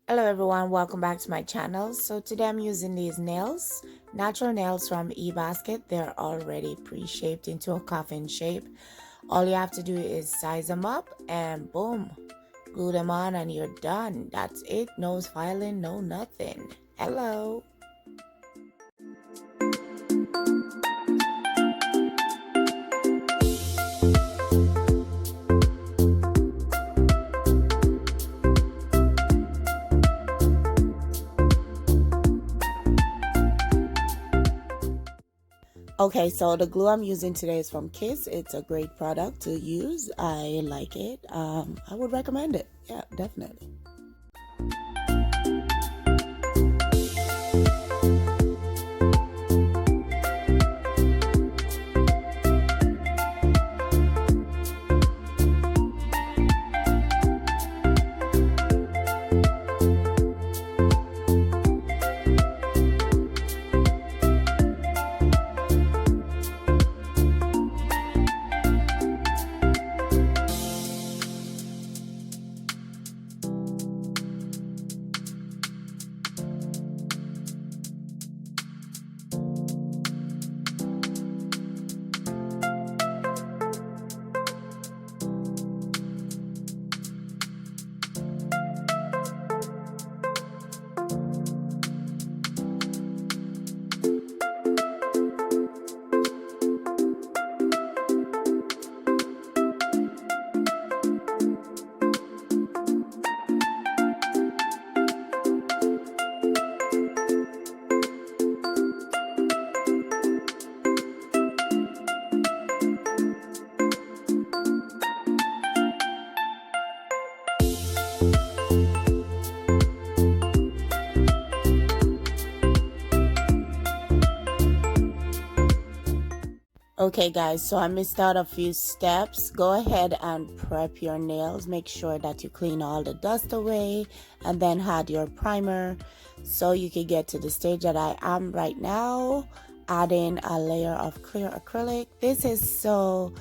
Hello everyone, welcome back to my channel. So today I'm using these nails, natural nails from eBasket. They're already pre-shaped into a coffin shape. All you have to do is size them up and boom, glue them on and you're done. That's it, no filing, no nothing. Hello. Okay, so the glue I'm using today is from Kiss. It's a great product to use. I like it. I would recommend it. Yeah, definitely. Okay guys, so I missed out a few steps. Go ahead and prep your nails. Make sure that you clean all the dust away and then add your primer so you can get to the stage that I am right now, adding a layer of clear acrylic. This is so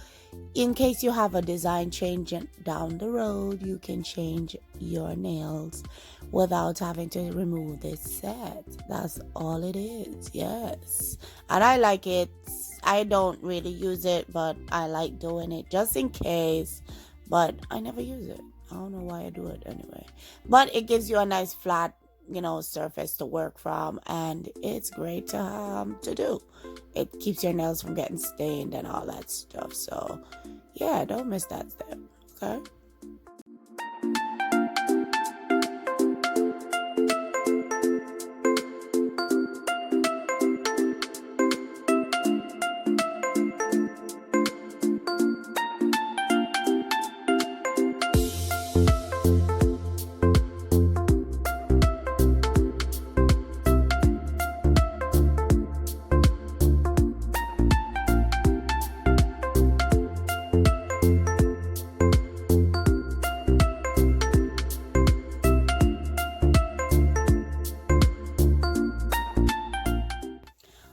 in case you have a design change down the road, you can change your nails without having to remove this set. That's all it is. Yes, and I like it. I don't really use it, but I like doing it just in case, but I never use it. I don't know why I do it anyway, but it gives you a nice flat surface to work from, and it's great to do. It keeps your nails from getting stained and all that stuff. So yeah, don't miss that step. Okay.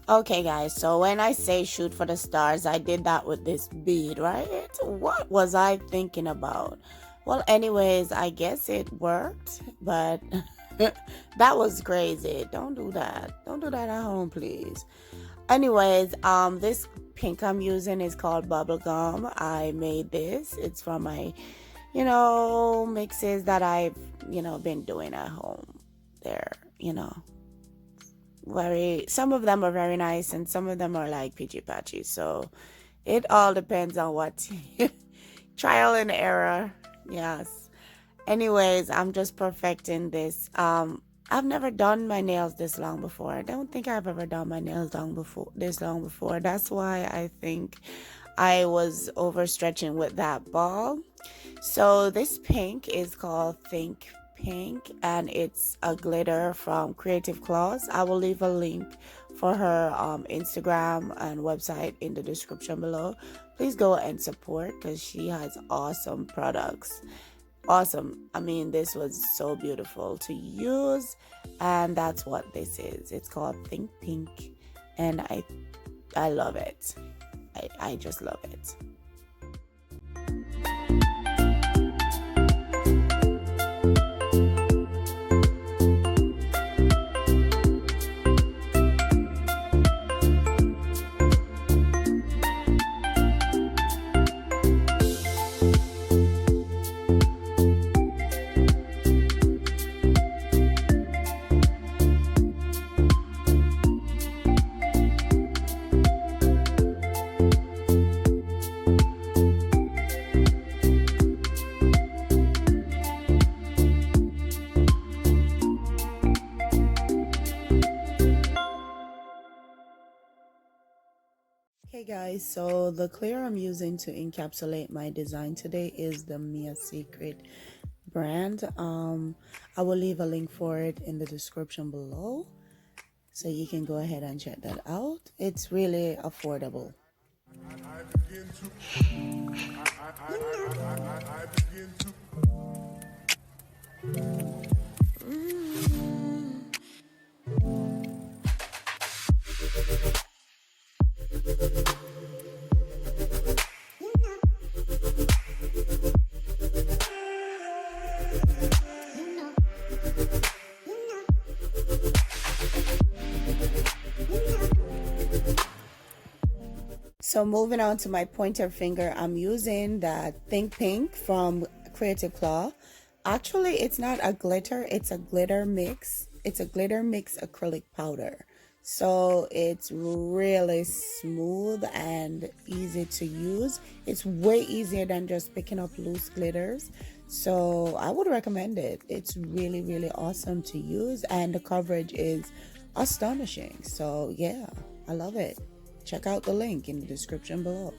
Okay guys, so when I say shoot for the stars, I did that with this bead, right? What was I thinking about? Well, anyways, I guess it worked, but that was crazy. Don't do that. Don't do that at home, please. Anyways, this pink I'm using is called Bubblegum. I made this. It's from my, mixes that I've, been doing at home. They're, some of them are very nice and some of them are like peachy patchy, so it all depends on what trial and error. Yes. Anyways, I'm just perfecting this. I've never done my nails this long before. I don't think I've ever done my nails this long before. That's why I think I was overstretching with that ball. So this pink is called Think Pink, and it's a glitter from Creative Claws. I will leave a link for her Instagram and website in the description below. Please go and support because she has awesome products. Awesome. I mean, this was so beautiful to use, and that's what this is. It's called Think Pink, and I love it. I just love it. Hey guys, so the clear I'm using to encapsulate my design today is the Mia Secret brand. I will leave a link for it in the description below, so you can go ahead and check that out. It's really affordable. I begin to So moving on to my pointer finger, I'm using that Think Pink from Creative Claw. Actually, it's not a glitter, it's a glitter mix. It's a glitter mix acrylic powder. So it's really smooth and easy to use. It's way easier than just picking up loose glitters. So I would recommend it. It's really, really awesome to use, and the coverage is astonishing. So yeah, I love it. Check out the link in the description below.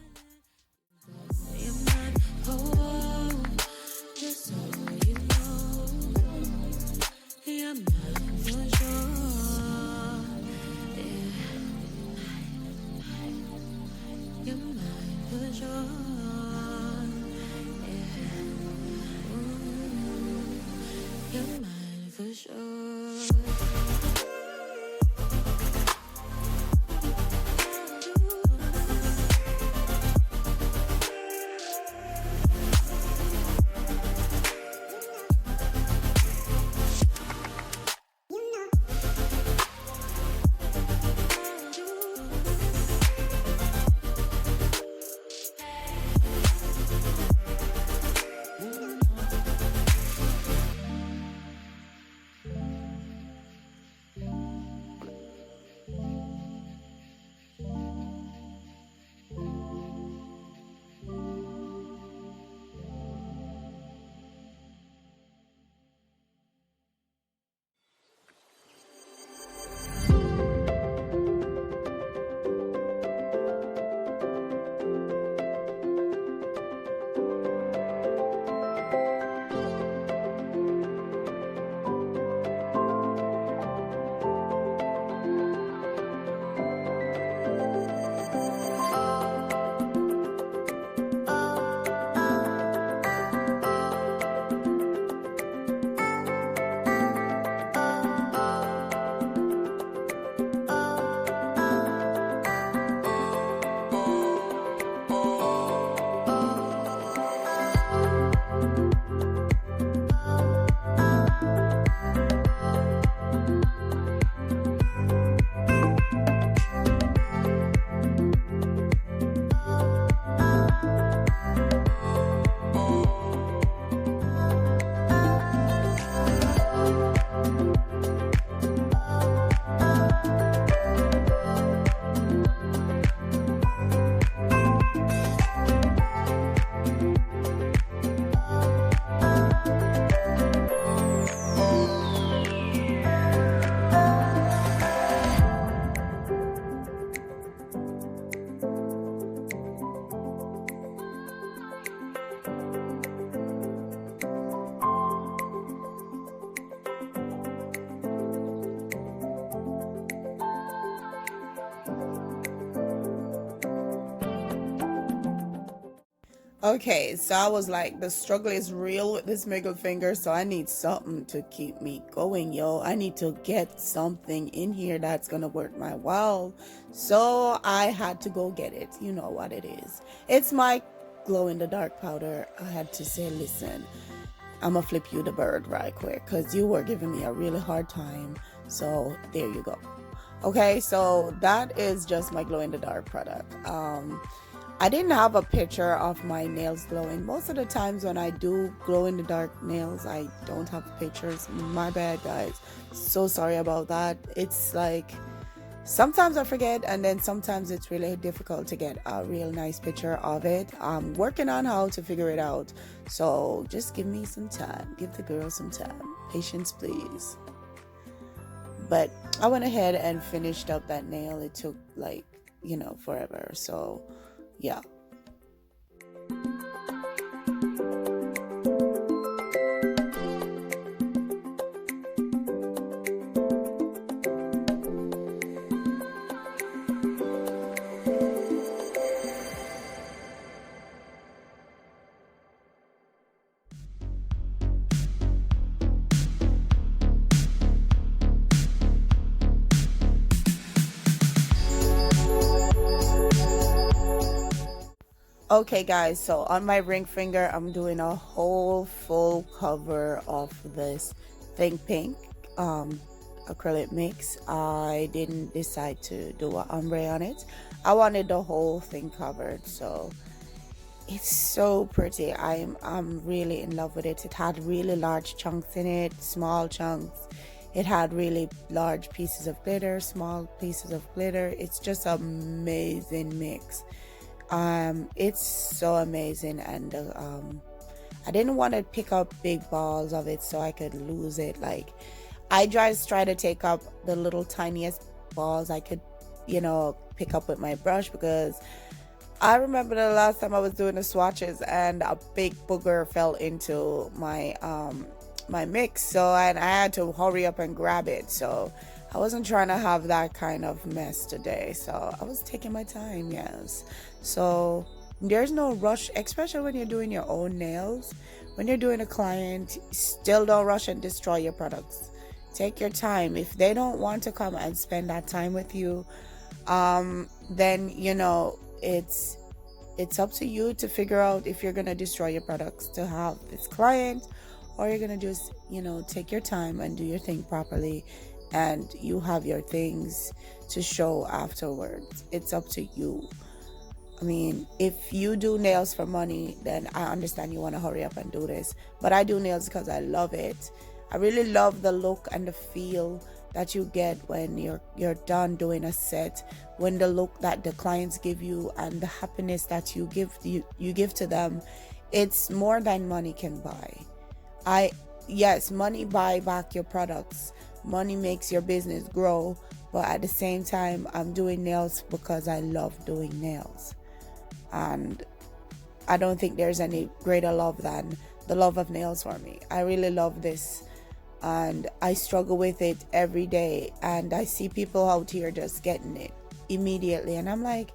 Okay, so I was like, the struggle is real with this middle finger, so I need something to keep me going, yo. I need to get something in here that's gonna work my while. So I had to go get it. You know what it is. It's my glow in the dark powder. I had to say, listen, I'm gonna flip you the bird right quick because you were giving me a really hard time. So there you go. Okay, so that is just my glow in the dark product. I didn't have a picture of my nails glowing. Most of the times when I do glow in the dark nails, I don't have pictures. My bad, guys. So sorry about that. It's like sometimes I forget, and then sometimes it's really difficult to get a real nice picture of it. I'm working on how to figure it out. So just give me some time. Give the girl some time. Patience, please. But I went ahead and finished up that nail. It took like, forever. So yeah. Okay guys, so on my ring finger I'm doing a whole full cover of this Think Pink acrylic mix. I didn't decide to do an ombre on it. I wanted the whole thing covered, so it's so pretty. I'm really in love with it. It had really large chunks in it, small chunks. It had really large pieces of glitter, small pieces of glitter. It's just an amazing mix. It's so amazing, and I didn't want to pick up big balls of it so I could lose it. Like, I just try to take up the little tiniest balls I could pick up with my brush, because I remember the last time I was doing the swatches and a big booger fell into my my mix, so and I had to hurry up and grab it. So I wasn't trying to have that kind of mess today, so I was taking my time. Yes, so there's no rush, especially when you're doing your own nails. When you're doing a client, still don't rush and destroy your products. Take your time. If they don't want to come and spend that time with you, then it's up to you to figure out if you're gonna destroy your products to have this client, or you're gonna just take your time and do your thing properly, and you have your things to show afterwards. It's up to you. I mean, if you do nails for money, then I understand you want to hurry up and do this, but I do nails because I love it. I really love the look and the feel that you get when you're done doing a set, when the look that the clients give you and the happiness that you give to them. It's more than money can buy. Yes, money buy back your products, money makes your business grow, but at the same time, I'm doing nails because I love doing nails, and I don't think there's any greater love than the love of nails for me. I really love this, and I struggle with it every day, and I see people out here just getting it immediately, and I'm like,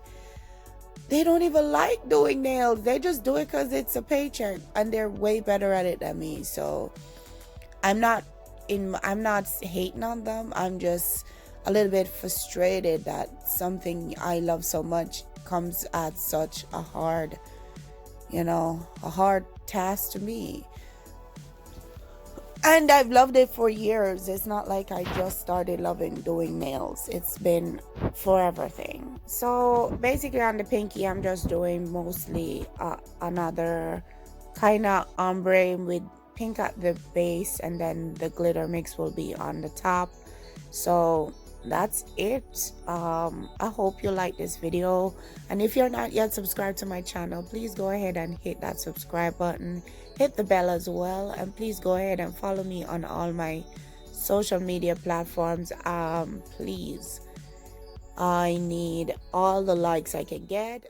they don't even like doing nails. They just do it because it's a paycheck, and they're way better at it than me. So I'm not hating on them. I'm just a little bit frustrated that something I love so much comes at such a hard task to me. And I've loved it for years. It's not like I just started loving doing nails. It's been forever thing. So basically on the pinky, I'm just doing mostly another kind of ombre with pink at the base, and then the glitter mix will be on the top. So that's it. I hope you like this video, and if you're not yet subscribed to my channel, please go ahead and hit that subscribe button, hit the bell as well, and please go ahead and follow me on all my social media platforms. Please, I need all the likes I can get.